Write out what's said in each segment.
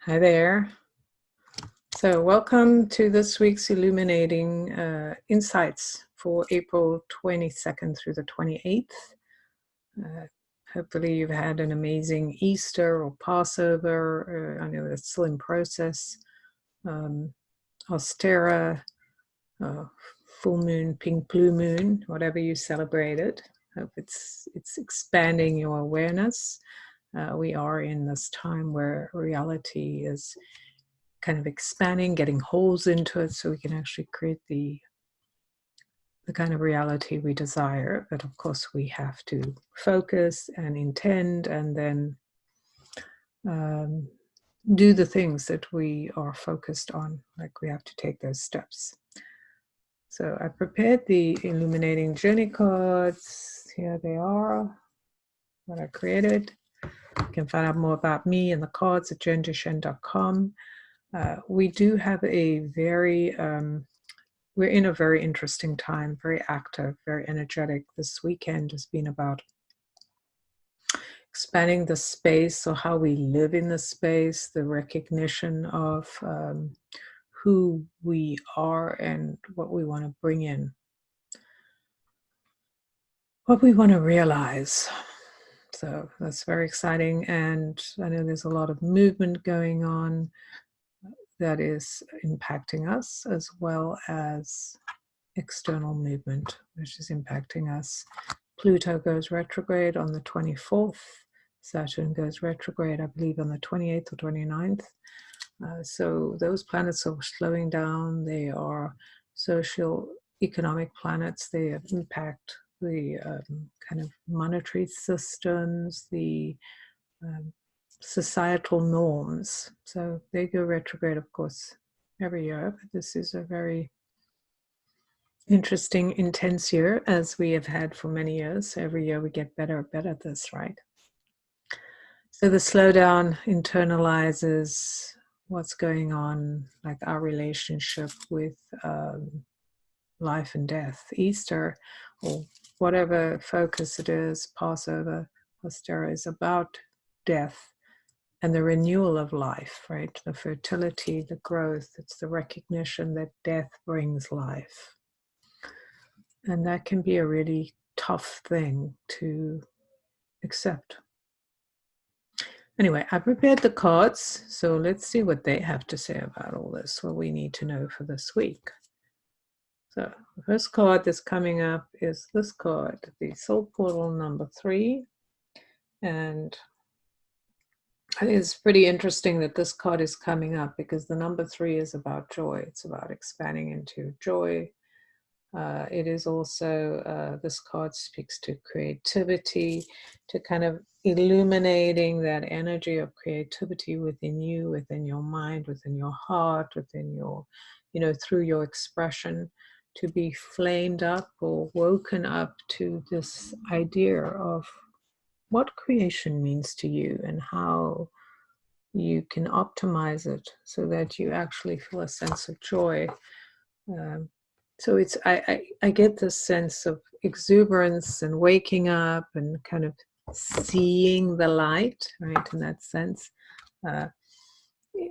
Hi there. So welcome to this week's Illuminating Insights for April 22nd through the 28th. Hopefully you've had an amazing Easter or Passover. I know it's still in process. Ostera, full moon, pink blue moon, whatever you celebrated. Hope it's expanding your awareness. We are in this time where reality is kind of expanding, getting holes into it so we can actually create the kind of reality we desire. But of course, we have to focus and intend and then do the things that we are focused on, like we have to take those steps. So I prepared the Illuminating Journey Cards. Here they are, what I created. You can find out more about me and the cards at jendishen.com. We do have a very, we're in a very interesting time, very active, very energetic. This weekend has been about expanding the space, so how we live in the space, the recognition of who we are and what we want to bring in, what we want to realize. So that's very exciting. And I know there's a lot of movement going on that is impacting us, as well as external movement, which is impacting us. Pluto goes retrograde on the 24th. Saturn goes retrograde, I believe, on the 28th or 29th. So those planets are slowing down. They are social, economic planets. They impact the kind of monetary systems, the societal norms. So they go retrograde, of course, every year. But this is a very interesting, intense year, as we have had for many years. Every year we get better at this, right? So the slowdown internalizes what's going on, like our relationship with life and death. Easter, or whatever focus it is, Passover, Ostera, is about death and the renewal of life, right? The fertility, the growth. It's the recognition that death brings life. And that can be a really tough thing to accept. Anyway, I prepared the cards, so let's see what they have to say about all this, what we need to know for this week. So the first card that's coming up is this card, the Soul Portal number 3. And I think it's pretty interesting that this card is coming up because the number 3 is about joy. It's about expanding into joy. It is also, this card speaks to creativity, to kind of illuminating that energy of creativity within you, within your mind, within your heart, within your, through your expression, to be flamed up or woken up to this idea of what creation means to you and how you can optimize it so that you actually feel a sense of joy. So it's I get this sense of exuberance and waking up and kind of seeing the light, right? In that sense,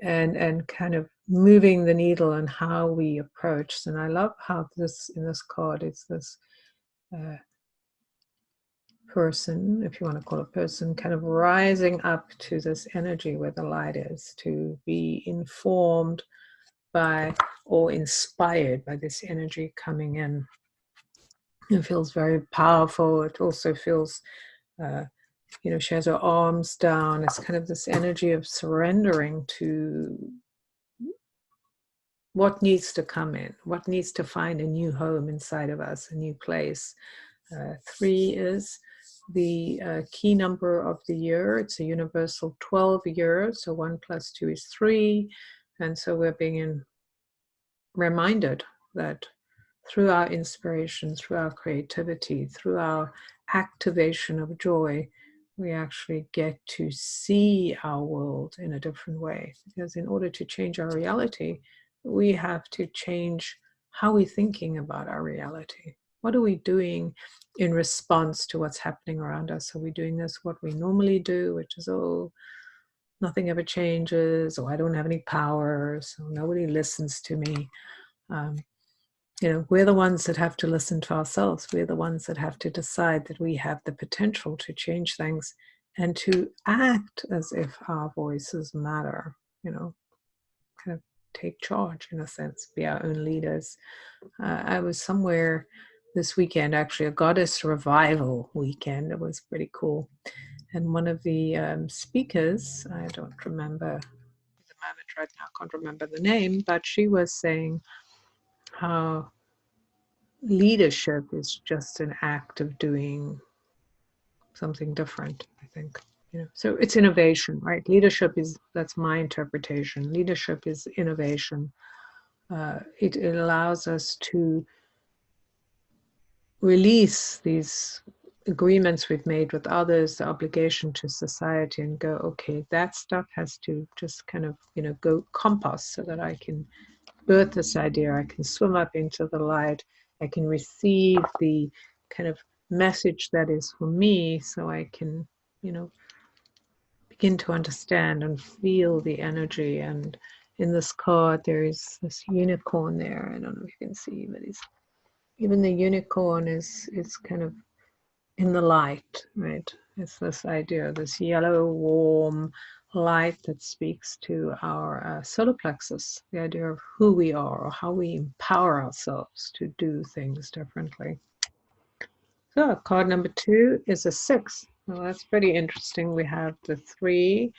and kind of moving the needle on how we approach. And I love how this in this card it's this person, if you want to call it person, kind of rising up to this energy where the light is, to be informed by or inspired by this energy coming in. It feels very powerful. It also feels, she has her arms down. It's kind of this energy of surrendering to what needs to come in, what needs to find a new home inside of us, a new place. 3 is the key number of the year. It's a universal 12 year, so 1 + 2 is 3. And so we're being reminded that through our inspiration, through our creativity, through our activation of joy, we actually get to see our world in a different way. Because in order to change our reality, we have to change how we're thinking about our reality. What are we doing in response to what's happening around us? Are we doing this what we normally do, which is, nothing ever changes, or I don't have any power, so nobody listens to me. You know, we're the ones that have to listen to ourselves. We're the ones that have to decide that we have the potential to change things and to act as if our voices matter, you know, kind of take charge in a sense, be our own leaders. I was somewhere this weekend, actually, a goddess revival weekend. It was pretty cool. And one of the speakers, I don't remember the moment right now, I can't remember the name, but she was saying how leadership is just an act of doing something different, I think. You know, so it's innovation, right? Leadership is, that's my interpretation. Leadership is innovation. It allows us to release these agreements we've made with others, the obligation to society, and go, okay, that stuff has to just kind of, you know, go compost so that I can birth this idea. I can swim up into the light. I can receive the kind of message that is for me, so I can, you know, begin to understand and feel the energy. And in this card, there is this unicorn there. I don't know if you can see, but it's, even the unicorn is kind of in the light, right? It's this idea, this yellow, warm light that speaks to our solar plexus, the idea of who we are or how we empower ourselves to do things differently. So card number 2 is a 6. Well, that's pretty interesting. We have the 3,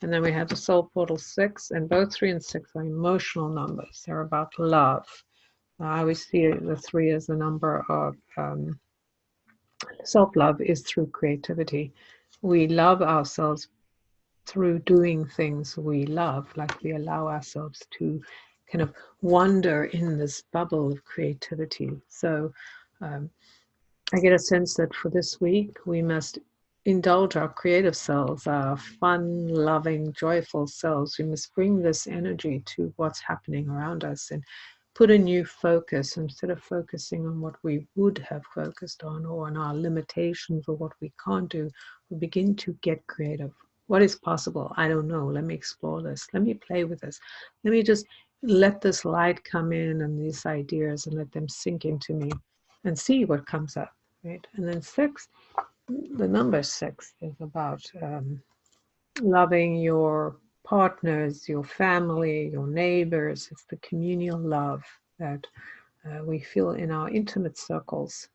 and then we have the soul portal 6, and both 3 and 6 are emotional numbers. They're about love. I always see the 3 as the number of self-love is through creativity. We love ourselves through doing things we love, like we allow ourselves to kind of wander in this bubble of creativity. So I get a sense that for this week, we must indulge our creative selves, our fun, loving, joyful selves. We must bring this energy to what's happening around us and put a new focus. Instead of focusing on what we would have focused on or on our limitations or what we can't do, we begin to get creative. What is possible? I don't know. Let me explore this. Let me play with this. Let me just let this light come in and these ideas and let them sink into me and see what comes up. Right? And then 6, the number 6 is about loving your partners, your family, your neighbors. It's the communal love that we feel in our intimate circles.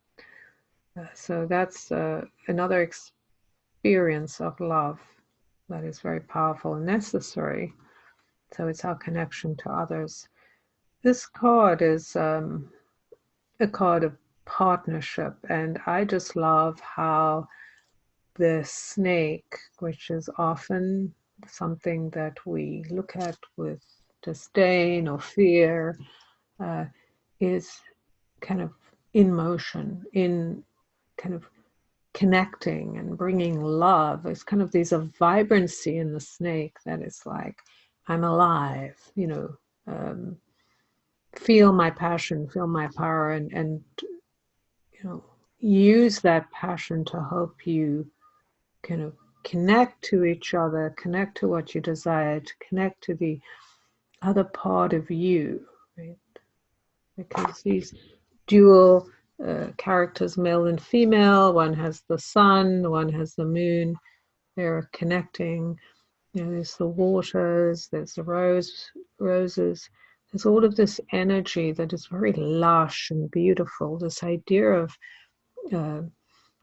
So that's another experience of love that is very powerful and necessary. So it's our connection to others. This card is a card of partnership, and I just love how the snake, which is often something that we look at with disdain or fear, is kind of in motion, in kind of connecting and bringing love. It's kind of there's a vibrancy in the snake that is like, I'm alive, you know, feel my passion, feel my power, and you know, use that passion to help you kind of connect to each other, connect to what you desire, to connect to the other part of you, right? Because these dual characters, male and female, one has the sun, one has the moon, they're connecting. You know, there's the waters, there's the roses. There's all of this energy that is very lush and beautiful. This idea of kind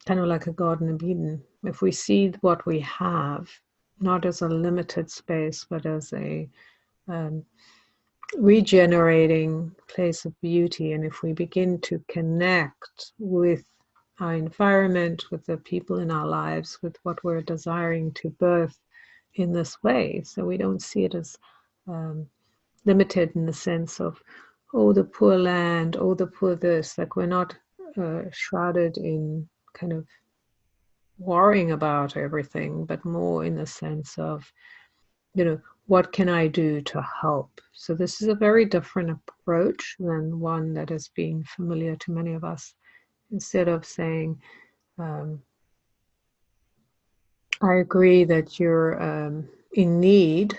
of like a Garden of Eden. If we see what we have, not as a limited space, but as a regenerating place of beauty, and if we begin to connect with our environment, with the people in our lives, with what we're desiring to birth in this way, so we don't see it as limited in the sense of, oh, the poor land, oh, the poor this, like we're not shrouded in kind of worrying about everything, but more in the sense of, you know, what can I do to help? So this is a very different approach than one that has been familiar to many of us. Instead of saying, I agree that you're in need,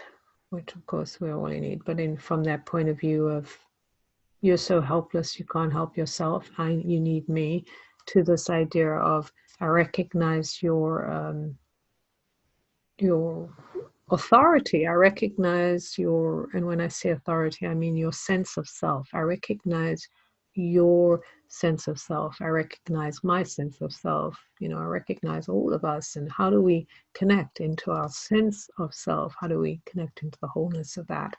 which of course we're all in need, but from that point of view of you're so helpless, you can't help yourself, you need me, to this idea of I recognize your authority. I recognize and when I say authority, I mean your sense of self. I recognize your sense of self. I recognize my sense of self. I recognize all of us. And how do we connect into our sense of self? How do we connect into the wholeness of that?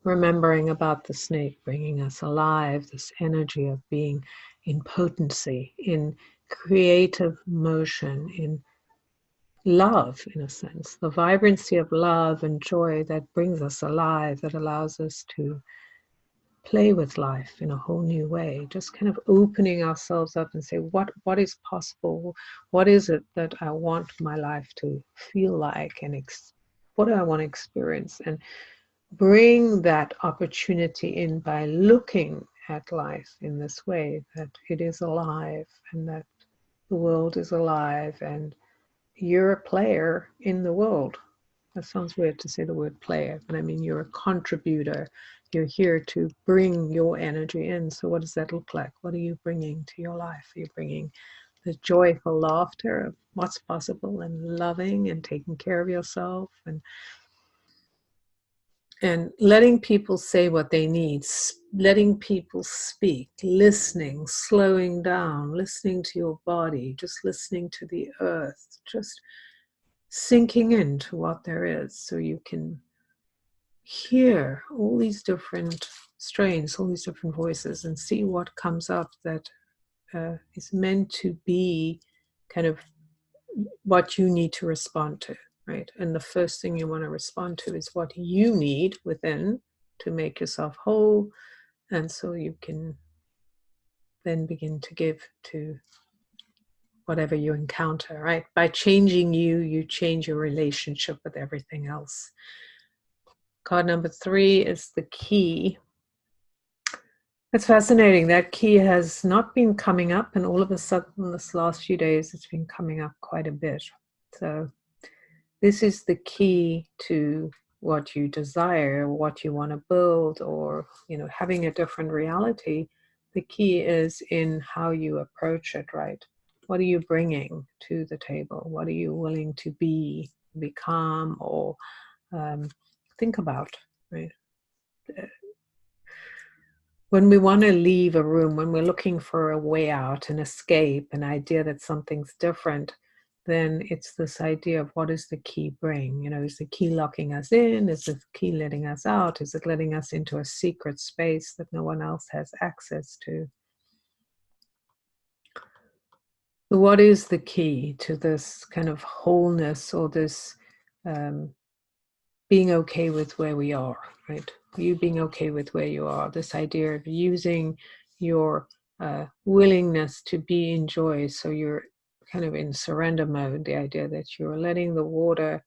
Remembering about the snake bringing us alive, this energy of being in potency, in creative motion, in love, in a sense, the vibrancy of love and joy that brings us alive, that allows us to play with life in a whole new way, just kind of opening ourselves up and say, what is possible? What is it that I want my life to feel like? And what do I want to experience? And bring that opportunity in by looking at life in this way, that it is alive and that the world is alive and you're a player in the world. That sounds weird to say the word player, but I mean you're a contributor. You're here to bring your energy in. So what does that look like? What are you bringing to your life? Are you bringing the joyful laughter of what's possible and loving and taking care of yourself and letting people say what they need, letting people speak, listening, slowing down, listening to your body, just listening to the earth, just sinking into what there is so you can hear all these different strains, all these different voices, and see what comes up that is meant to be kind of what you need to respond to, right? And the first thing you want to respond to is what you need within to make yourself whole. And so you can then begin to give to whatever you encounter, right? By changing you, you change your relationship with everything else. Card number 3 is the key. It's fascinating. That key has not been coming up, and all of a sudden this last few days it's been coming up quite a bit. So this is the key to what you desire, what you want to build, or having a different reality. The key is in how you approach it, right? What are you bringing to the table? What are you willing to become, or think about, right? When we want to leave a room, when we're looking for a way out, an escape, an idea that something's different, then it's this idea of what does the key bring? Is the key locking us in? Is the key letting us out? Is it letting us into a secret space that no one else has access to? So what is the key to this kind of wholeness, or this being okay with where we are, right? You being okay with where you are, this idea of using your willingness to be in joy. So you're kind of in surrender mode, the idea that you're letting the water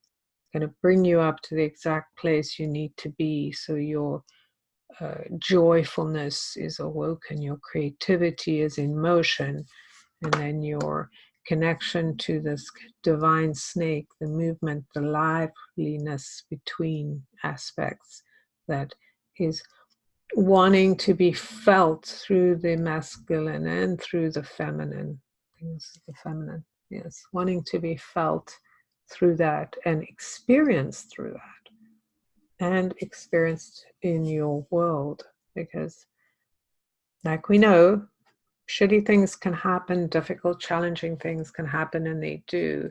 kind of bring you up to the exact place you need to be. So your joyfulness is awoken, your creativity is in motion, and then your connection to this divine snake, the movement, the liveliness between aspects that is wanting to be felt through the masculine and through the feminine. I think this is the feminine, yes, wanting to be felt through that and experienced through that and experienced in your world, because like we know, shitty things can happen, difficult, challenging things can happen, and they do.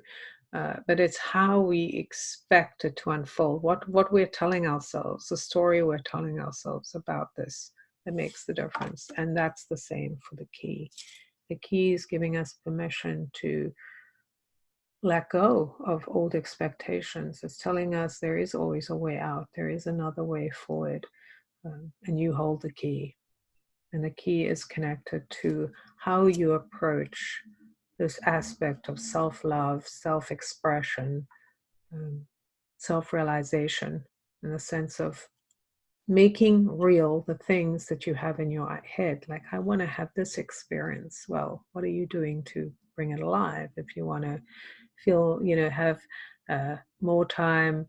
But it's how we expect it to unfold, what we're telling ourselves, the story we're telling ourselves about this that makes the difference. And that's the same for the key. The key is giving us permission to let go of old expectations. It's telling us there is always a way out, there is another way forward, and you hold the key. And the key is connected to how you approach this aspect of self-love, self-expression, self-realization, in the sense of making real the things that you have in your head. Like, I want to have this experience. Well, what are you doing to bring it alive? If you want to feel, have more time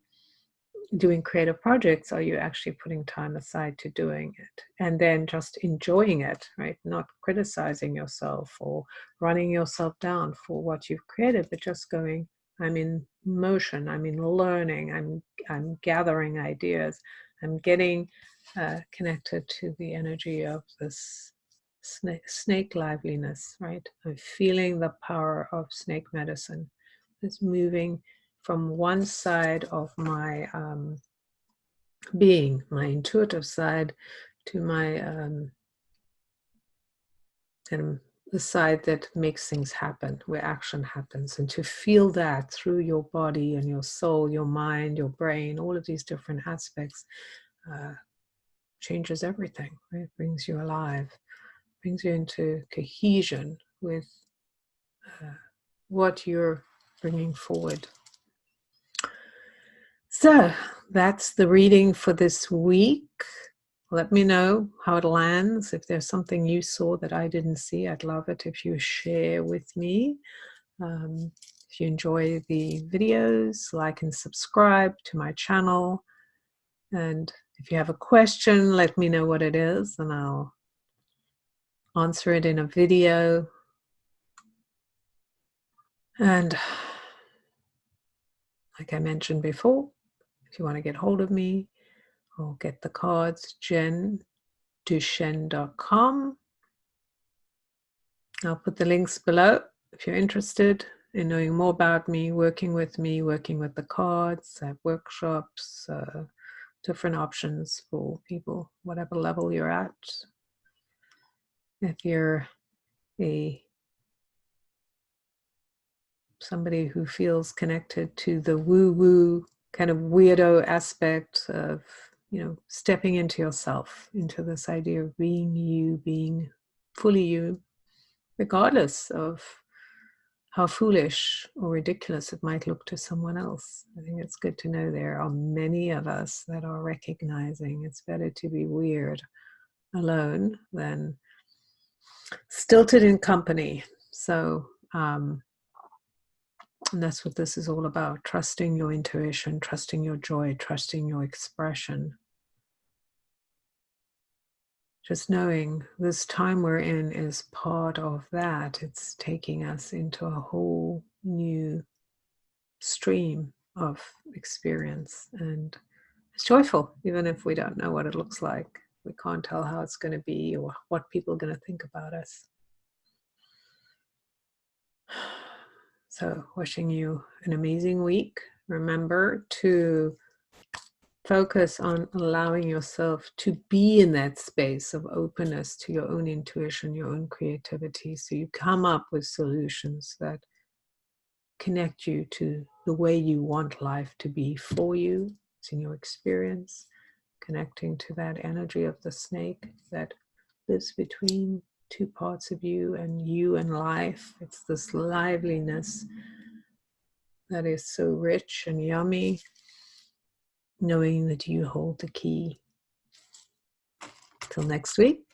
doing creative projects? Are you actually putting time aside to doing it? And then just enjoying it, right? Not criticizing yourself or running yourself down for what you've created, but just going, I'm in motion, I'm in learning, I'm gathering ideas, I'm getting connected to the energy of this snake liveliness, right? I'm feeling the power of snake medicine. It's moving from one side of my being, my intuitive side, to my kind of the side that makes things happen, where action happens. And to feel that through your body and your soul, your mind, your brain, all of these different aspects changes everything, right? It brings you alive, brings you into cohesion with what you're bringing forward. So that's the reading for this week. Let me know how it lands. If there's something you saw that I didn't see, I'd love it if you share with me. If you enjoy the videos, like and subscribe to my channel. And if you have a question, let me know what it is and I'll answer it in a video. And like I mentioned before, if you want to get hold of me or get the cards, jenduchenne.com. I'll put the links below if you're interested in knowing more about me, working with the cards. I have workshops, different options for people, whatever level you're at. If you're somebody who feels connected to the woo-woo kind of weirdo aspect of, stepping into yourself, into this idea of being you, being fully you, regardless of how foolish or ridiculous it might look to someone else. I think it's good to know there are many of us that are recognizing it's better to be weird alone than stilted in company. So, and that's what this is all about, trusting your intuition, trusting your joy, trusting your expression. Just knowing this time we're in is part of that. It's taking us into a whole new stream of experience. And it's joyful, even if we don't know what it looks like. We can't tell how it's going to be or what people are going to think about us. So, wishing you an amazing week. Remember to focus on allowing yourself to be in that space of openness to your own intuition, your own creativity, so you come up with solutions that connect you to the way you want life to be for you. It's in your experience, connecting to that energy of the snake that lives between two parts of you and life. It's this liveliness that is so rich and yummy, knowing that you hold the key. Till next week.